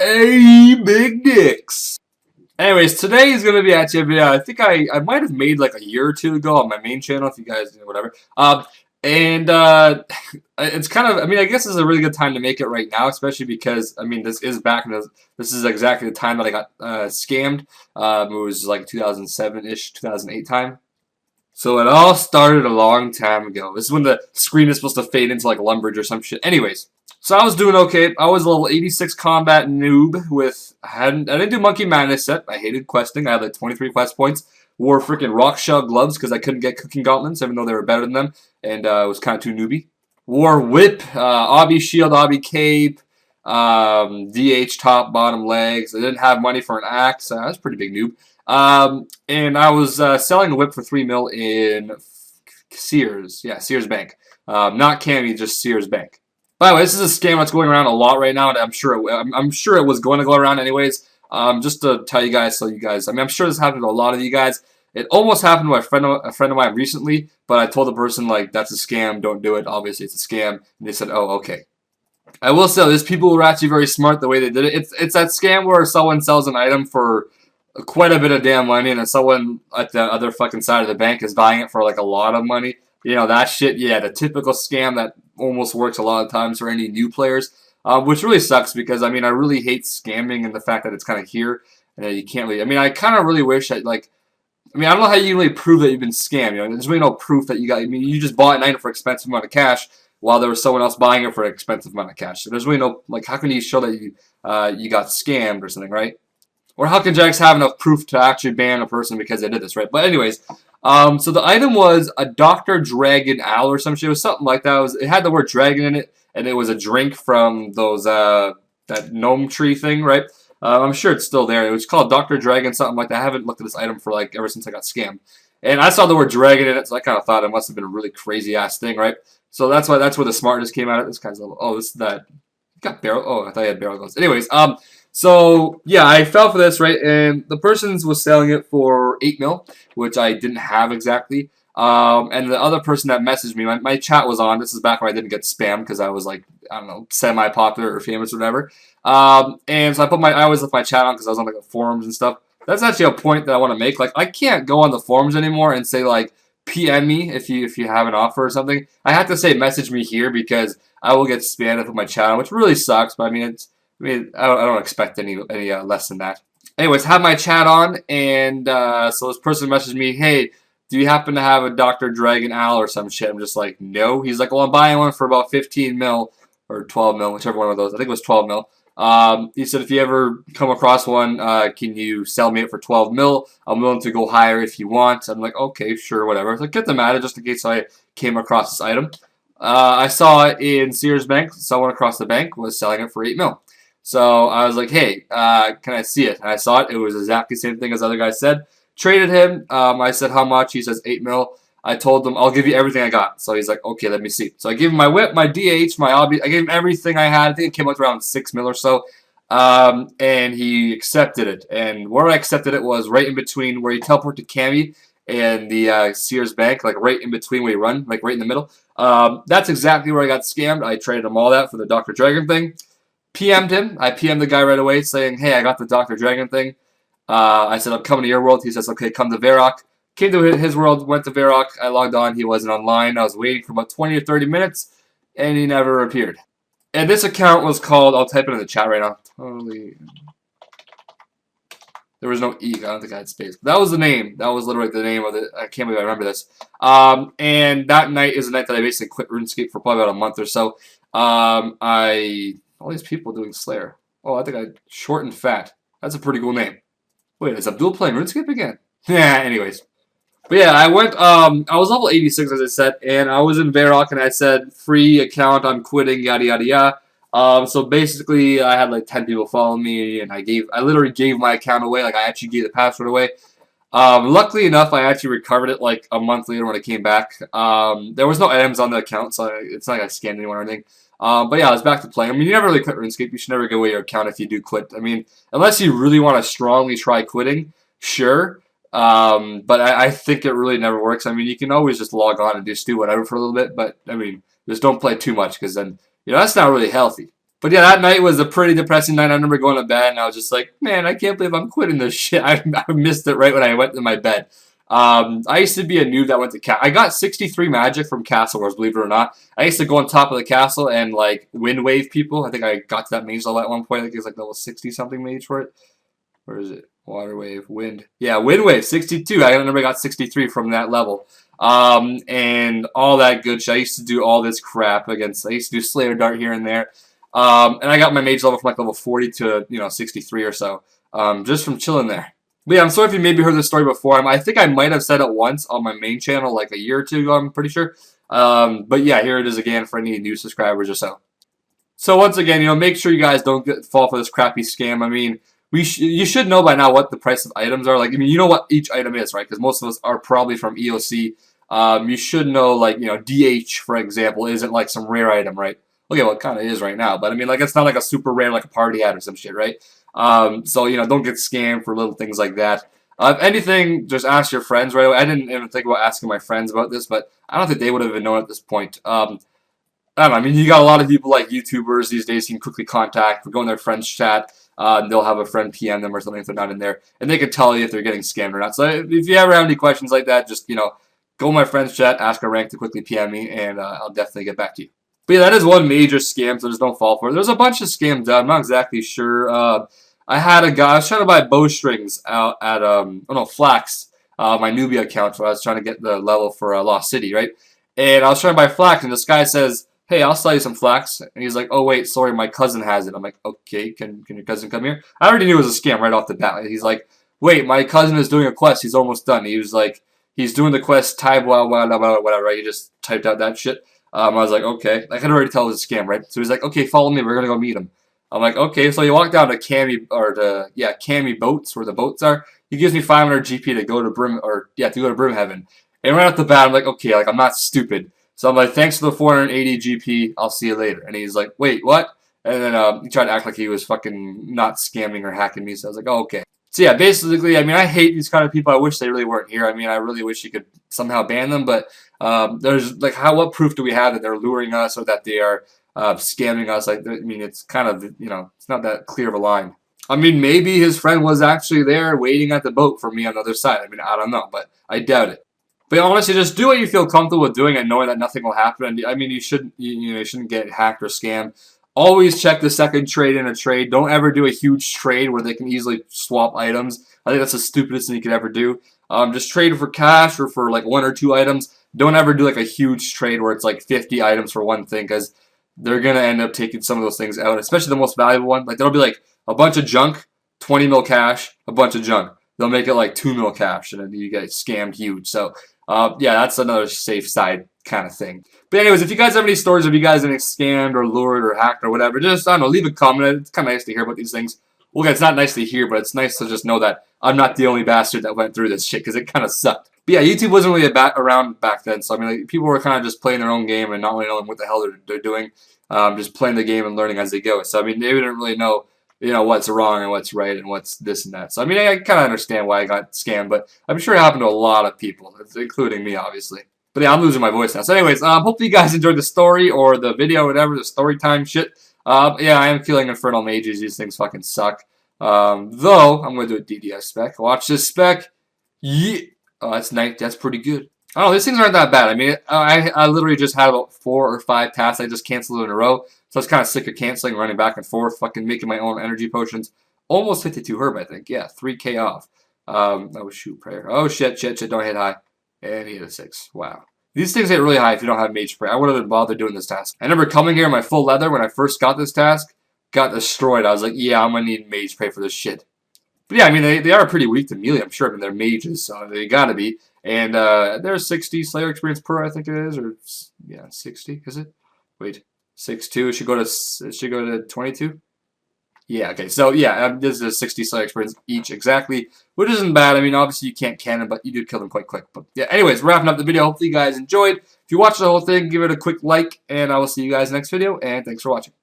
Hey, big dicks. Anyways, today is gonna be actually a video I think I might have made like a year or two ago on my main channel. If you guys whatever. And it's kind of, I mean, I guess it's a really good time to make it right now, especially because I mean this is back in this is exactly the time that I got scammed. It was like 2007-ish, 2008 time. So it all started a long time ago. This is when the screen is supposed to fade into like Lumbridge or some shit. Anyways, so I was doing okay. I was a level 86 combat noob with I didn't do Monkey Madness set. I hated questing. I had like 23 quest points. Wore freaking rock shell gloves because I couldn't get cooking gauntlets even though they were better than them, and it was kind of too newbie. Wore whip, obby shield, obby cape, DH top, bottom legs. I didn't have money for an axe. I was a pretty big noob. And I was selling a whip for 3 mil in Sears. Yeah, Sears Bank. Not Cami, just Sears Bank. By the way, this is a scam that's going around a lot right now, and I'm sure it was going to go around anyways. Just to tell you guys, so you guys, I mean, I'm sure this happened to a lot of you guys. It almost happened to a friend of mine recently, but I told the person like that's a scam, don't do it. Obviously, it's a scam, and they said, oh, okay. I will say there's people who are actually very smart the way they did it. It's that scam where someone sells an item for quite a bit of damn money, and then someone at the other fucking side of the bank is buying it for like a lot of money. You know, that shit, yeah, the typical scam that almost works a lot of times for any new players, which really sucks because, I mean, I really hate scamming and the fact that it's kind of here and you can't really, I mean, I kind of really wish that, like, I mean, I don't know how you really prove that you've been scammed, you know, there's really no proof that you got, I mean, you just bought an item for an expensive amount of cash while there was someone else buying it for an expensive amount of cash. So there's really no, like, how can you show that you got scammed or something, right? Or how can Jax have enough proof to actually ban a person because they did this, right? But anyways, so the item was a Dr. Dragon Owl or some shit. It was something like that. It had the word dragon in it, and it was a drink from those that gnome tree thing, right? I'm sure it's still there. It was called Dr. Dragon, something like that. I haven't looked at this item for like ever since I got scammed. And I saw the word dragon in it, so I kind of thought it must have been a really crazy ass thing, right? So that's where the smartness came out of it. This guy's a little, oh, this that got barrel. Oh, I thought he had barrel gloves. Anyways, so yeah, I fell for this, right? And the person was selling it for 8 mil, which I didn't have exactly. And the other person that messaged me, my chat was on. This is back when I didn't get spammed because I was like, I don't know, semi-popular or famous or whatever. And so I always left my chat on because I was on like the forums and stuff. That's actually a point that I want to make. Like, I can't go on the forums anymore and say like, PM me if you have an offer or something. I have to say message me here because I will get spammed if I put my chat on, which really sucks. But I mean, I don't expect any less than that. Anyways, have my chat on, and so this person messaged me, hey, do you happen to have a Dr. Dragon Owl or some shit? I'm just like, no. He's like, well, I'm buying one for about 15 mil or 12 mil, whichever one of those. I think it was 12 mil. He said, if you ever come across one, can you sell me it for 12 mil? I'm willing to go higher if you want. I'm like, okay, sure, whatever. I was like, get them at it just in case I came across this item. I saw it in Sears Bank. Someone across the bank was selling it for 8 mil. So I was like, hey, can I see it? And I saw it. It was exactly the same thing as the other guy said. Traded him. I said, how much? He says 8 mil. I told him, I'll give you everything I got. So he's like, okay, let me see. So I gave him my whip, my DH, my obby. I gave him everything I had. I think it came out around 6 mil or so. And he accepted it. And where I accepted it was right in between where you teleport to Cami and the Sears Bank, like right in between where you run, like right in the middle. That's exactly where I got scammed. I traded him all that for the Dr. Dragon thing. PM'd him. I PM'd the guy right away saying, hey, I got the Dr. Dragon thing. I said, I'm coming to your world. He says, okay, come to Varrock. Came to his world, went to Varrock. I logged on. He wasn't online. I was waiting for about 20 or 30 minutes, and he never appeared. And this account was called, I'll type it in the chat right now. Totally. There was no E. I don't think I had space. That was the name. That was literally the name of it. I can't believe I remember this. And that night is the night that I basically quit RuneScape for probably about a month or so. All these people doing Slayer. Oh, I think I short and fat. That's a pretty cool name. Wait, is Abdul playing RuneScape again? Yeah, anyways. But yeah, I went, I was level 86, as I said, and I was in Varrock, and I said, free account, I'm quitting, yada, yada, yada. So basically, I had like 10 people follow me, and I literally gave my account away, like I actually gave the password away. Luckily enough, I actually recovered it like a month later when I came back. There was no items on the account, so it's not like I scanned anyone or anything. But yeah, I was back to playing. I mean, you never really quit RuneScape. You should never give away your account if you do quit. I mean, unless you really want to strongly try quitting, sure. But I think it really never works. I mean, you can always just log on and just do whatever for a little bit, but I mean, just don't play too much because then, you know, that's not really healthy. But yeah, that night was a pretty depressing night. I remember going to bed and I was just like, man, I can't believe I'm quitting this shit. I missed it right when I went to my bed. I used to be a noob that went to I got 63 magic from Castle Wars, believe it or not. I used to go on top of the castle and like wind wave people. I think I got to that mage level at one point. I think it was like level 60 something mage for it. Where is it? Water wave, wind. Yeah, wind wave, 62. I remember I got 63 from that level. And all that good shit. I used to do all this crap against. I used to do Slayer Dart here and there. And I got my mage level from like level 40 to 63 or so, just from chilling there. But yeah, I'm sorry if you maybe heard this story before. I think I might have said it once on my main channel like a year or two ago, I'm pretty sure. But yeah, here it is again for any new subscribers or so. So once again, make sure you guys don't fall for this crappy scam. I mean, you should know by now what the price of items are. Like, I mean, you know what each item is, right? Because most of us are probably from EOC. You should know, like, DH, for example, isn't like some rare item, right? Okay, well, it kind of is right now, but I mean, like, it's not like a super rare, like a party hat or some shit, right? So, don't get scammed for little things like that. If anything, just ask your friends right away. I didn't even think about asking my friends about this, but I don't think they would have even known at this point. I don't know, I mean, you got a lot of people like YouTubers these days you can quickly contact, go in their friends chat, they'll have a friend PM them or something if they're not in there, and they can tell you if they're getting scammed or not. So if you ever have any questions like that, just, go in my friends chat, ask a rank to quickly PM me, and I'll definitely get back to you. But yeah, that is one major scam, so just don't fall for it. There's a bunch of scams out. I'm not exactly sure. I had a guy, I was trying to buy bowstrings out at, Flax, my newbie account, so I was trying to get the level for Lost City, right? And I was trying to buy flax, and this guy says, hey, I'll sell you some flax. And he's like, oh, wait, sorry, my cousin has it. I'm like, okay, can your cousin come here? I already knew it was a scam right off the bat. He's like, wait, my cousin is doing a quest. He's almost done. He was like, he's doing the quest, type, whatever, right? He just typed out that shit. I was like, okay. I could already tell it was a scam, right? So he's like, okay, follow me. We're going to go meet him. I'm like, okay. So you walk down to Cami Boats, where the boats are. He gives me 500 GP to go to Brimhaven. And right off the bat, I'm like, okay, like, I'm not stupid. So I'm like, thanks for the 480 GP. I'll see you later. And he's like, wait, what? And then he tried to act like he was fucking not scamming or hacking me. So I was like, oh, okay. So yeah, basically, I mean, I hate these kind of people. I wish they really weren't here. I mean, I really wish you could somehow ban them. But there's like, what proof do we have that they're luring us or that they are scamming us? Like, I mean, it's kind of, it's not that clear of a line. I mean, maybe his friend was actually there waiting at the boat for me on the other side. I mean, I don't know, but I doubt it. But honestly, just do what you feel comfortable with doing and knowing that nothing will happen. And I mean, you shouldn't get hacked or scammed. Always check the second trade in a trade. Don't ever do a huge trade where they can easily swap items. I think that's the stupidest thing you could ever do. Just trade for cash or for like 1 or 2 items. Don't ever do like a huge trade where it's like 50 items for one thing, because they're gonna end up taking some of those things out, especially the most valuable one. Like, there'll be like a bunch of junk, 20 mil cash, a bunch of junk. They'll make it like 2 mil cash, and then you get scammed huge. So yeah, that's another safe side kind of thing. But anyways, if you guys have any stories of you guys getting scammed or lured or hacked or whatever, just, I don't know, leave a comment. It's kind of nice to hear about these things. Well, it's not nice to hear, but it's nice to just know that I'm not the only bastard that went through this shit, because it kind of sucked. But yeah, YouTube wasn't really around back then, so I mean, like, people were kind of just playing their own game and not really knowing what the hell they're doing, just playing the game and learning as they go. So I mean, they didn't really know, what's wrong and what's right and what's this and that. So I mean, I kind of understand why I got scammed, but I'm sure it happened to a lot of people, including me, obviously. But yeah, I'm losing my voice now. So anyways, hopefully you guys enjoyed the story or the video or whatever, the story time shit. Yeah, I am feeling Infernal Mages. These things fucking suck. Though, I'm going to do a DDS spec. Watch this spec. Yeah. Oh, that's nice. That's pretty good. I don't know, these things aren't that bad. I mean, I literally just had about 4 or 5 tasks I just canceled in a row. So I was kind of sick of canceling, running back and forth, fucking making my own energy potions. Almost 52 herb, I think. Yeah, 3k off. Oh, shoot, prayer. Oh, shit, don't hit high. And he hit a 6. Wow. These things hit really high if you don't have mage spray. I wouldn't have bothered doing this task. I remember coming here in my full leather when I first got this task. Got destroyed. I was like, yeah, I'm going to need mage spray for this shit. But yeah, I mean, they are pretty weak to melee, I'm sure. I mean, they're mages, so they gotta be. And there's 60 Slayer experience per, I think it is. Or, yeah, 60, is it? Wait, 6-2. It should go to 22? Yeah, okay. So, yeah, this is 60 Slayer experience each exactly, which isn't bad. I mean, obviously you can't cannon, but you do kill them quite quick. But, yeah, anyways, wrapping up the video. Hopefully you guys enjoyed. If you watched the whole thing, give it a quick like, and I will see you guys next video, and thanks for watching.